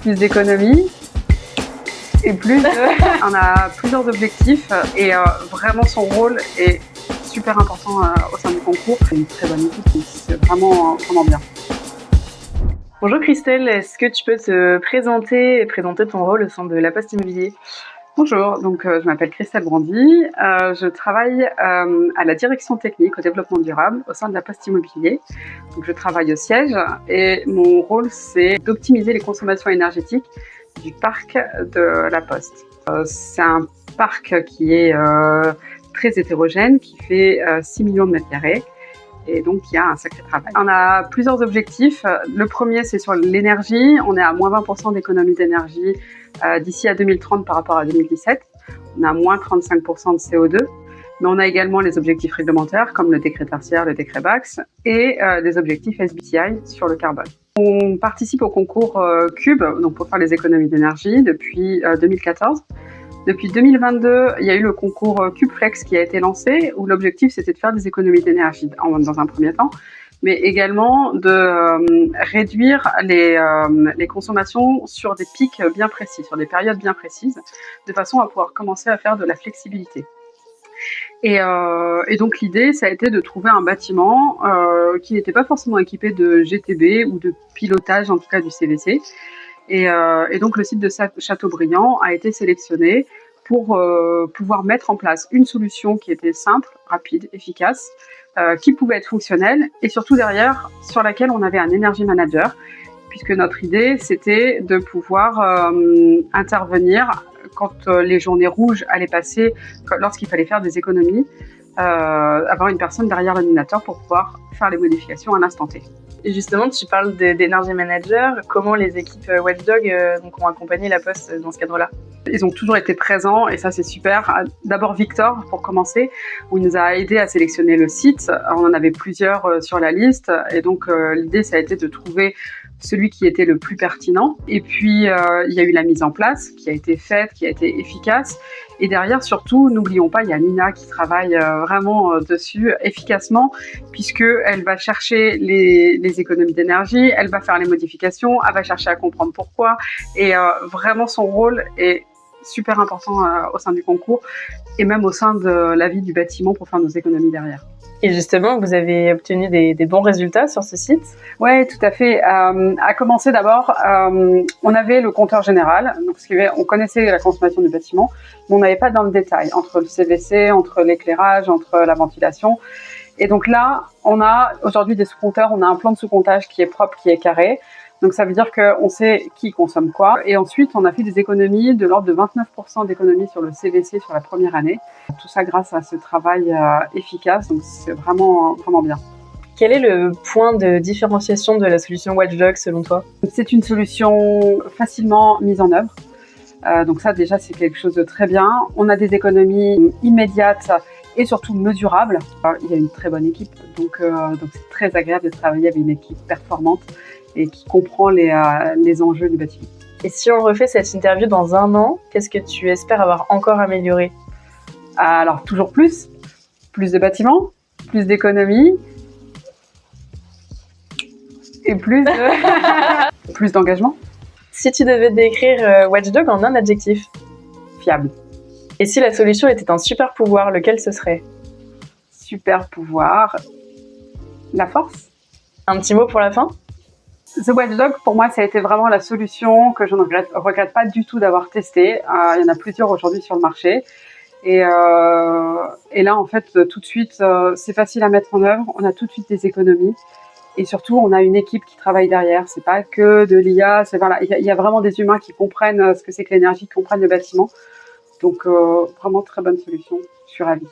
plus d'économies et plus de... On a plusieurs objectifs et vraiment son rôle est super important au sein du concours. C'est une très bonne équipe, c'est vraiment bien. Bonjour Christelle, est-ce que tu peux te présenter et présenter ton rôle au sein de La Poste Immobilier? Bonjour, donc je m'appelle Christelle Brandy, je travaille à la direction technique au développement durable au sein de La Poste Immobilier. Donc je travaille au siège et mon rôle c'est d'optimiser les consommations énergétiques du parc de La Poste. C'est un parc qui est très hétérogène, qui fait 6 millions de mètres carrés. Et donc, il y a un sacré travail. On a plusieurs objectifs. Le premier, c'est sur l'énergie. On est à moins 20% d'économie d'énergie d'ici à 2030 par rapport à 2017. On a moins 35% de CO2. Mais on a également les objectifs réglementaires, comme le décret tertiaire, le décret BAX, et des objectifs SBTi sur le carbone. On participe au concours Cube, donc pour faire les économies d'énergie, depuis 2014. Depuis 2022, il y a eu le concours CubeFlex qui a été lancé, où l'objectif c'était de faire des économies d'énergie dans un premier temps, mais également de réduire les consommations sur des pics bien précis, sur des périodes bien précises, de façon à pouvoir commencer à faire de la flexibilité. Et donc l'idée, ça a été de trouver un bâtiment qui n'était pas forcément équipé de GTB ou de pilotage, en tout cas du CVC. Et donc le site de Châteaubriand a été sélectionné pour pouvoir mettre en place une solution qui était simple, rapide, efficace, qui pouvait être fonctionnelle et surtout derrière sur laquelle on avait un energy manager, puisque notre idée c'était de pouvoir intervenir quand les journées rouges allaient passer, lorsqu'il fallait faire des économies, avoir une personne derrière l'ordinateur pour pouvoir faire les modifications à l'instant T. Et justement, tu parles d'Energy Manager. Comment les équipes Watchdog ont accompagné La Poste dans ce cadre-là? Ils ont toujours été présents et ça c'est super. D'abord Victor pour commencer, où il nous a aidé à sélectionner le site. On en avait plusieurs sur la liste et donc l'idée ça a été de trouver celui qui était le plus pertinent. Et puis il y a eu la mise en place qui a été faite, qui a été efficace. Et derrière, surtout, n'oublions pas, il y a Nina qui travaille vraiment dessus efficacement, puisqu'elle va chercher les économies d'énergie, elle va faire les modifications, elle va chercher à comprendre pourquoi. Et vraiment, son rôle est super important au sein du concours et même au sein de la vie du bâtiment pour faire nos économies derrière. Et justement, vous avez obtenu des bons résultats sur ce site? Oui, tout à fait. À commencer d'abord, on avait le compteur général, donc on connaissait la consommation du bâtiment, mais on n'avait pas dans le détail, entre le CVC, entre l'éclairage, entre la ventilation. Et donc là, on a aujourd'hui des sous-compteurs, on a un plan de sous-comptage qui est propre, qui est carré. Donc ça veut dire qu'on sait qui consomme quoi. Et ensuite, on a fait des économies de l'ordre de 29% d'économies sur le CVC sur la première année. Tout ça grâce à ce travail efficace, donc c'est vraiment bien. Quel est le point de différenciation de la solution Watchdog selon toi? C'est une solution facilement mise en œuvre. Donc ça déjà c'est quelque chose de très bien. On a des économies immédiates et surtout mesurables. Il y a une très bonne équipe, donc c'est très agréable de travailler avec une équipe performante et qui comprend les enjeux du bâtiment. Et si on refait cette interview dans 1 an, qu'est-ce que tu espères avoir encore amélioré? Alors toujours plus de bâtiments, plus d'économies et plus d'engagement. Si tu devais décrire Watchdog en un adjectif? Fiable. Et si la solution était un super pouvoir, lequel ce serait? Super pouvoir, la force. Un petit mot pour la fin? The Watchdog, pour moi, ça a été vraiment la solution que je ne regrette pas du tout d'avoir testée. Il y en a plusieurs aujourd'hui sur le marché. Et là, en fait, tout de suite, c'est facile à mettre en œuvre. On a tout de suite des économies. Et surtout, on a une équipe qui travaille derrière. C'est pas que de l'IA. Il y a vraiment des humains qui comprennent ce que c'est que l'énergie, qui comprennent le bâtiment. Donc, vraiment très bonne solution. Je suis ravie.